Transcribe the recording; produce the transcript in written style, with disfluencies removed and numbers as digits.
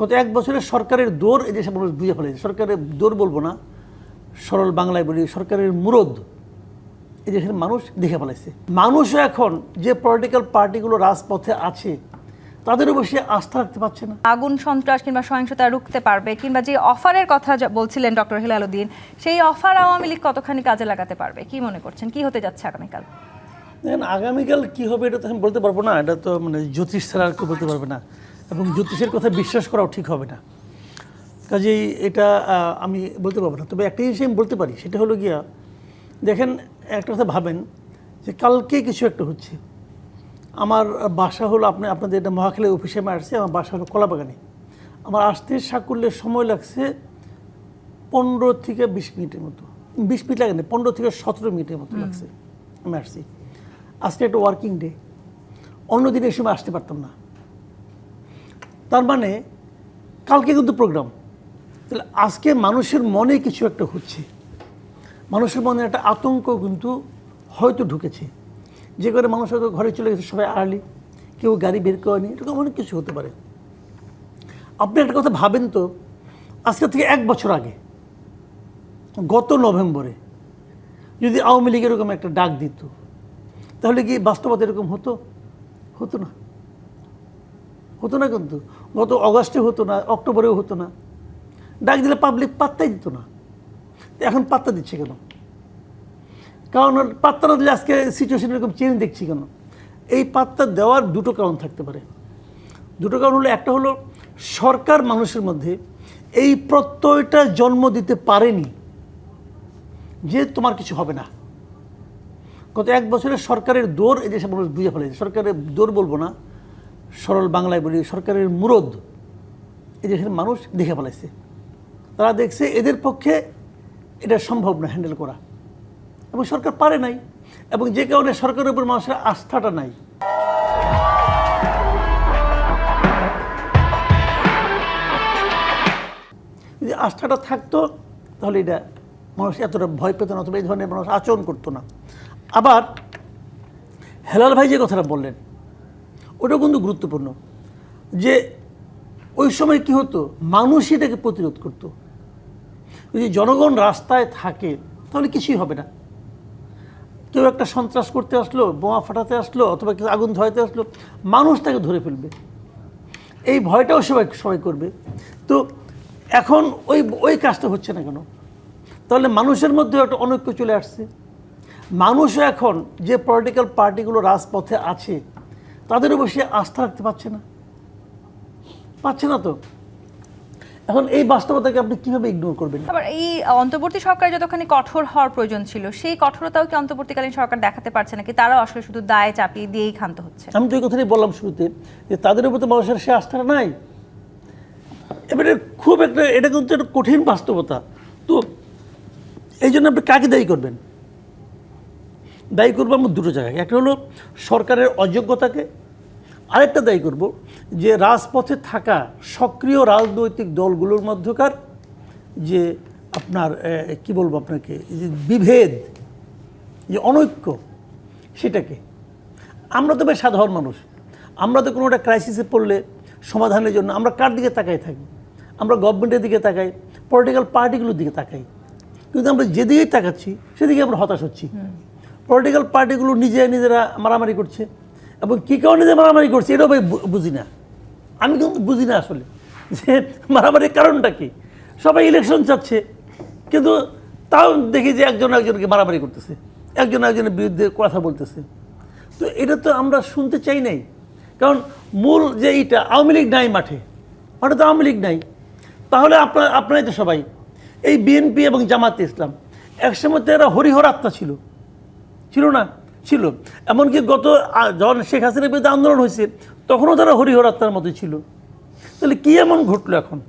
গত এক বছরের সরকারের দৌড় এই দেশে মানুষ বুঝে ফেলেছে। সরকারের দৌড় বলবো না, সরল বাংলায় বলি সরকারের মুরদ এই দেশের মানুষ দেখে ফেলেছে। মানুষও এখন যে পলিটিক্যাল পার্টিগুলো রাজপথে আছে তাদের উপর সে আস্থা রাখতে পারছে না। আগুন সন্ত্রাস কিংবা সহিংসতা রুখতে পারবে কিংবা যে অফারের কথা বলছিলেন ডক্টর হেলাল উদ্দিন, সেই অফার আওয়ামী লীগ কতখানি কাজে লাগাতে পারবে কি মনে করছেন? কি হতে যাচ্ছে আগামীকাল? দেখেন, আগামীকাল কী হবে এটা তো আমি বলতে পারবো না। এটা তো মানে জ্যোতিষ ছাড়া আর কেউ বলতে পারবে না, এবং জ্যোতিষের কথা বিশ্বাস করাও ঠিক হবে না। কাজেই এটা আমি বলতে পারবো না। তবে একটা জিনিস আমি বলতে পারি, সেটা হলো গিয়া, দেখেন একটা কথা ভাবেন যে কালকে কিছু একটা হচ্ছে। আমার বাসা হলো আপনাদের এটা মহাখালী অফিসে আমি আসছি, আমার বাসা হলো কলাবাগানে। আমার আসতে সাকুল্যের সময় লাগছে 15 থেকে 20 মিনিটের মতো। 20 মিনিট লাগে না, 15 থেকে 17 মিনিটের মতো লাগছে আমি আসছি। আজকে একটা ওয়ার্কিং ডে, অন্য দিনে এই সময় আসতে পারতাম না। তার মানে কালকে কিন্তু প্রোগ্রাম। তাহলে আজকে মানুষের মনে কিছু একটা হচ্ছে, মানুষের মনে একটা আতঙ্ক কিন্তু হয়তো ঢুকেছে, যে করে মানুষ হয়তো ঘরে চলে গেছে সবাই আর্লি, কেউ গাড়ি বের করেনি, এরকম অনেক কিছু হতে পারে। আপনি একটা কথা ভাবেন তো, আজকে থেকে 1 বছর আগে গত নভেম্বরে যদি আওয়ামী লীগ এরকম একটা ডাক দিত, তাহলে কি বাস্তবতা এরকম হতো? হতো না, হতো না। কিন্তু গত অগাস্টে হতো না, অক্টোবরেও হতো না। ডাক দিলে পাবলিক পাত্তাই দিত না। এখন পাত্তা দিচ্ছে কেন? কারণ পাত্তা না দিলে আজকে সিচুয়েশন এরকম চেঞ্জ দেখছি কেন? এই পাত্তা দেওয়ার দুটো কারণ থাকতে পারে। দুটো কারণ হলো, একটা হলো সরকার মানুষের মধ্যে এই প্রত্যয়টা জন্ম দিতে পারেনি যে তোমার কিছু হবে না। গত 1 বছরের সরকারের দৌড় এই দেশে মানুষ বুঝে ফেলেছে। সরকারের দৌড় বলবো না, সরল বাংলায় বলি সরকারের মুরদ এই দেশের মানুষ দেখে ফেলেছে। তারা দেখছে এদের পক্ষে এটা সম্ভব না হ্যান্ডেল করা, এবং সরকার পারে নাই, এবং যে কারণে সরকারের উপর মানুষের আস্থাটা নাই। যদি আস্থাটা থাকতো তাহলে এটা মানুষ এতটা ভয় পেত না, অথবা এই ধরনের মানুষ আচরণ করতো না। আবার হেলাল ভাই যে কথাটা বললেন ওটাও কিন্তু গুরুত্বপূর্ণ, যে ওই সময় কি হতো, মানুষই এটাকে প্রতিরোধ করতো। যদি জনগণ রাস্তায় থাকে তাহলে কিছুই হবে না। কেউ একটা সন্ত্রাস করতে আসলো, বোমা ফাটাতে আসলো, অথবা কেউ আগুন ধরাতে আসলো, মানুষ তাকে ধরে ফেলবে, এই ভয়টাও সবাই করবে। তো এখন ওই কাজটা হচ্ছে না কেন? তাহলে মানুষের মধ্যে একটা অনৈক্য চলে আসছে। মানুষও এখন যে পলিটিক্যাল পার্টিগুলো রাজপথে আছে তাদের উপর সে আস্থা রাখতে পারছে না তো। এখন এই বাস্তবতাকে আপনি কিভাবে ইগনোর করবেন? আবার এই অন্তর্বর্তী সরকার যতখানি কঠোর হওয়ার প্রয়োজন ছিল, সেই কঠোরতাও কি অন্তর্বর্তীকালীন সরকার দেখাতে পারছে নাকি তারাও আসলে শুধু দায় চাপিয়ে দিয়েই ক্ষান্ত হচ্ছে? আমি তো এই কথাটাই বললাম শুরুতে, যে তাদের উপর তো মানুষের সে আস্থাটা নাই। এবারে খুব একটা, এটা কিন্তু একটা কঠিন বাস্তবতা। তো এই জন্য আপনি কাকে দায়ী করবেন? দায়ী করবো আমরা দুটো জায়গায়। একটা হলো সরকারের অযোগ্যতাকে, আরেকটা দায়ী করব যে রাজপথে থাকা সক্রিয় রাজনৈতিক দলগুলোর মধ্যকার যে আপনার কি বলবো আপনাকে, যে বিভেদ, যে অনৈক্য, সেটাকে। আমরা তো বেশ সাধারণ মানুষ, আমরা তো কোনো একটা ক্রাইসিসে পড়লে সমাধানের জন্য আমরা কার দিকে তাকাই থাকি? আমরা গভর্নমেন্টের দিকে তাকাই, পলিটিক্যাল পার্টিগুলোর দিকে তাকাই। কিন্তু আমরা যেদিকেই তাকাচ্ছি সেদিকে আমরা হতাশ হচ্ছি। পলিটিক্যাল পার্টিগুলো নিজেরা মারামারি করছে, এবং কী কারণে যে মারামারি করছে এটাও ভাই বুঝি না। আমি কিন্তু বুঝি না আসলে যে মারামারির কারণটা কি। সবাই ইলেকশন চাচ্ছে, কিন্তু তাও দেখি যে একজনকে মারামারি করতেছে, একজন একজনের বিরুদ্ধে কথা বলতেছে। তো এটা তো আমরা শুনতে চাই নাই। কারণ মূল যে এইটা, আওয়ামী লীগ নাই মাঠে তো আওয়ামী লীগ নাই। তাহলে আপনারাই তো সবাই, এই বিএনপি এবং জামাতে ইসলাম একসময় তো এরা হরিহর আত্মা ছিল না? ছিল। এমনকি যখন শেখ হাসিনার বিরুদ্ধে আন্দোলন হয়েছে তখনও তারা হরিহর আত্মার মতো ছিল। তাহলে কি এমন ঘটলো এখন?